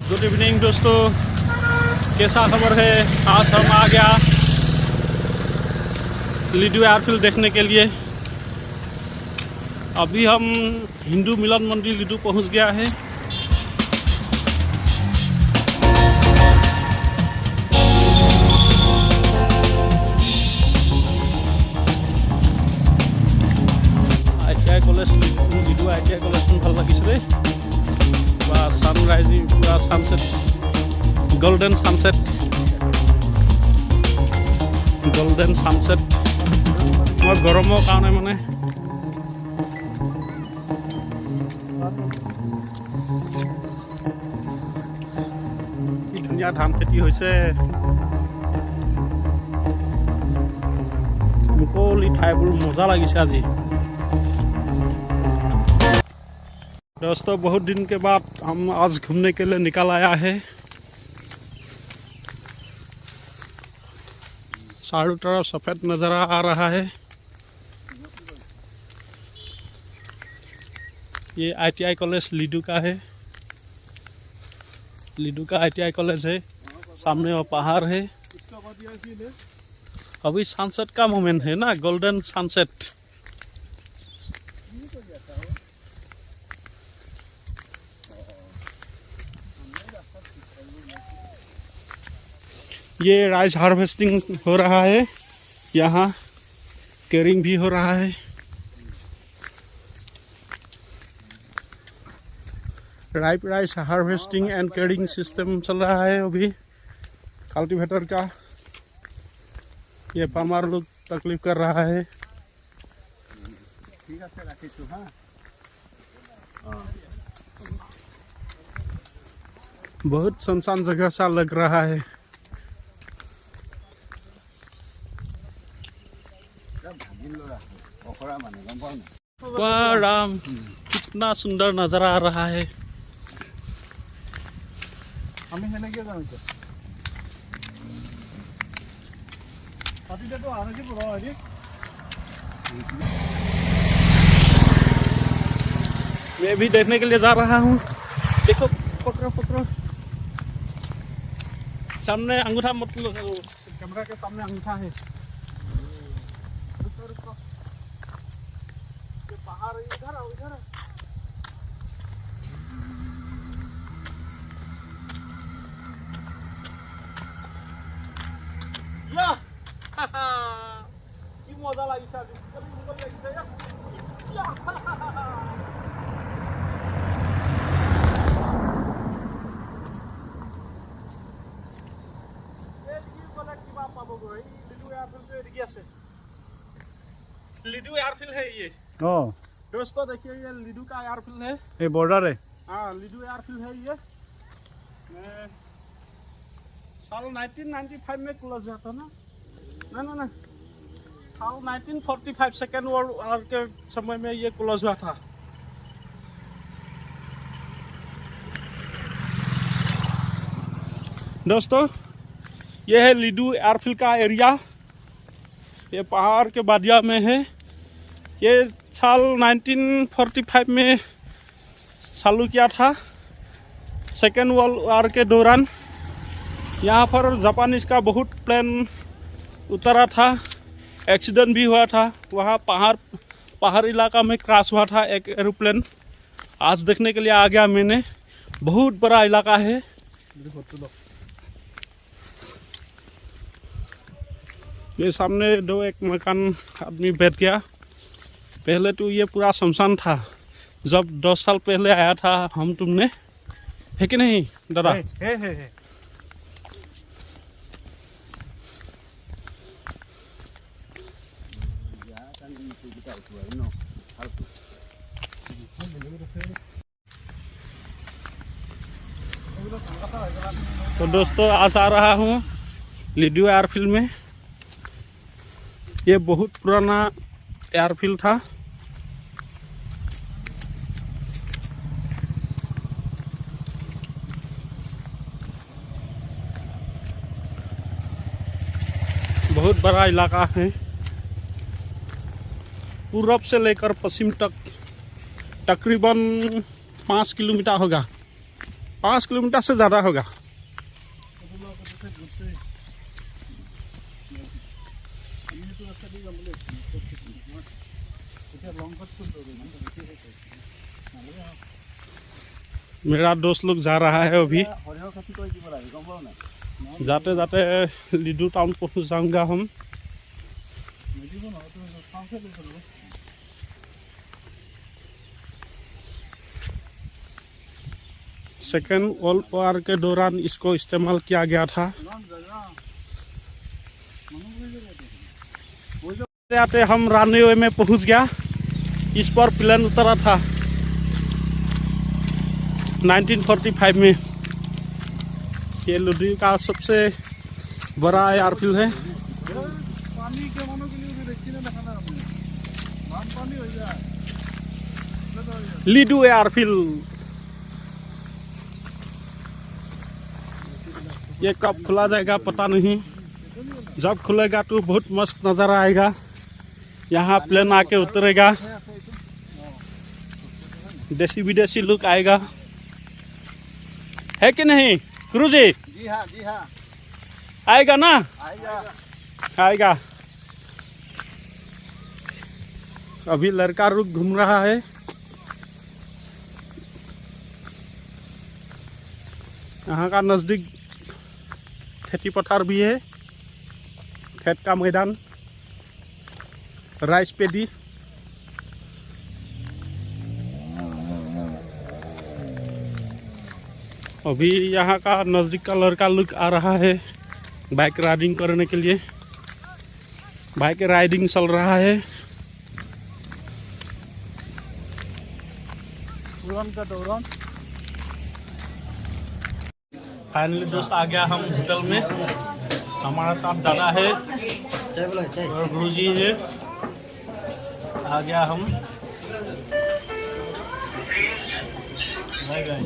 Good evening दोस्तों, कैसा खबर है। आज हम आ गया लिडू एयरफील्ड देखने के लिए। अभी हम हिंदू मिलन मंदिर लिडू पहुंच गया है। ITI college Ledo ITI college ভাল লাগিছে पूरा सनराइजिंग पूरा सनसेट गोल्डन सनसेट मैं गरमर कारण माने कि धुनिया धान खेती होइसे मुकली ठाईबोर मजा लगिसे आज। दोस्तों बहुत दिन के बाद हम आज घूमने के लिए निकल आया है। चारों तरफ सफ़ेद नज़र आ रहा है। ये ITI कॉलेज लिडू का है। लिडू का ITI कॉलेज है। सामने वो पहाड़ है। अभी सनसेट का मोमेंट है ना, गोल्डन सनसेट। ये राइस हार्वेस्टिंग हो रहा है, यहाँ केयरिंग भी हो रहा है। Rice harvesting and caring system चल रहा है अभी कल्टीवेटर का। ये फार्मर लोग तकलीफ कर रहा है। बहुत सुनसान जगह सा लग रहा है। वाह राम, कितना सुंदर नजर आ रहा है। मैं भी देखने के लिए जा रहा हूँ। देखो पकड़ो सामने अंगूठा मत लो, कैमरा के सामने अंगूठा है। रुको पहाड़ इधर आओ, इधर या কি মজা লাগিছে আজি, কলি মুকল লাগিছে या लिडू एयरफील्ड है ये। दोस्तों देखिए ये लिडू का एयरफील्ड है। ये बॉर्डर है। हाँ लिडू एयरफील्ड है ये। साल 1995 में क्लोज हुआ था ना। ना साल 1945 सेकेंड वर्ल्ड वॉर के समय में ये क्लोज हुआ था। दोस्तों ये है लिडू एयरफील्ड का एरिया। ये पहाड़ के बादिया में है। ये साल 1945 में चालू किया था, सेकेंड वर्ल्ड वॉर के दौरान। यहाँ पर जापानीज का बहुत प्लेन उतरा था, एक्सीडेंट भी हुआ था। वहाँ पहाड़ इलाका में क्रैश हुआ था एक एरोप्लेन। आज देखने के लिए आ गया मैंने। बहुत बड़ा इलाका है। ये सामने एक मकान आदमी बैठ गया। पहले तो ये पूरा शमशान था जब 10 साल पहले आया था हम तुमने, है कि नहीं दादा? है। तो दोस्तों आज आ रहा हूँ लिडू एयरफील्ड में। ये बहुत पुराना एयरफील्ड था। बहुत बड़ा इलाका है। पूरब से लेकर पश्चिम तक तकरीबन 5 किलोमीटर होगा। 5 किलोमीटर से ज़्यादा होगा। मेरा दोस्त लोग जा रहा है अभी। जाते जाते लिडू टाउन पहुंच जाऊंगा हम। सेकेंड वर्ल्ड वॉर के दौरान इसको इस्तेमाल किया गया था। आते हम रनवे में पहुंच गया। इस पर प्लेन उतरा था 1945 में। ये लुधियाना का सबसे बड़ा एयरफील्ड है। लिडू एयरफील्ड। ये कब खुला जाएगा पता नहीं। जब खुलेगा तो बहुत मस्त नज़ारा आएगा। यहाँ प्लेन आके उतरेगा, देसी विदेशी लुक आएगा, है कि नहीं गुरु जी? जी हाँ, जी हाँ। आएगा ना? आएगा। आएगा। अभी लड़का रुक घूम रहा है। यहाँ का नज़दीक खेती पठार भी है, खेत का मैदान, राइस पेडी। अभी यहाँ का नज़दीक का लड़का लुक आ रहा है बाइक राइडिंग करने के लिए। बाइक राइडिंग चल रहा है। का दौरान फाइनली दोस्त आ गया हम होटल में। हमारा साथ दादा है और गुरुजी है। आ गया हम। Bye bye.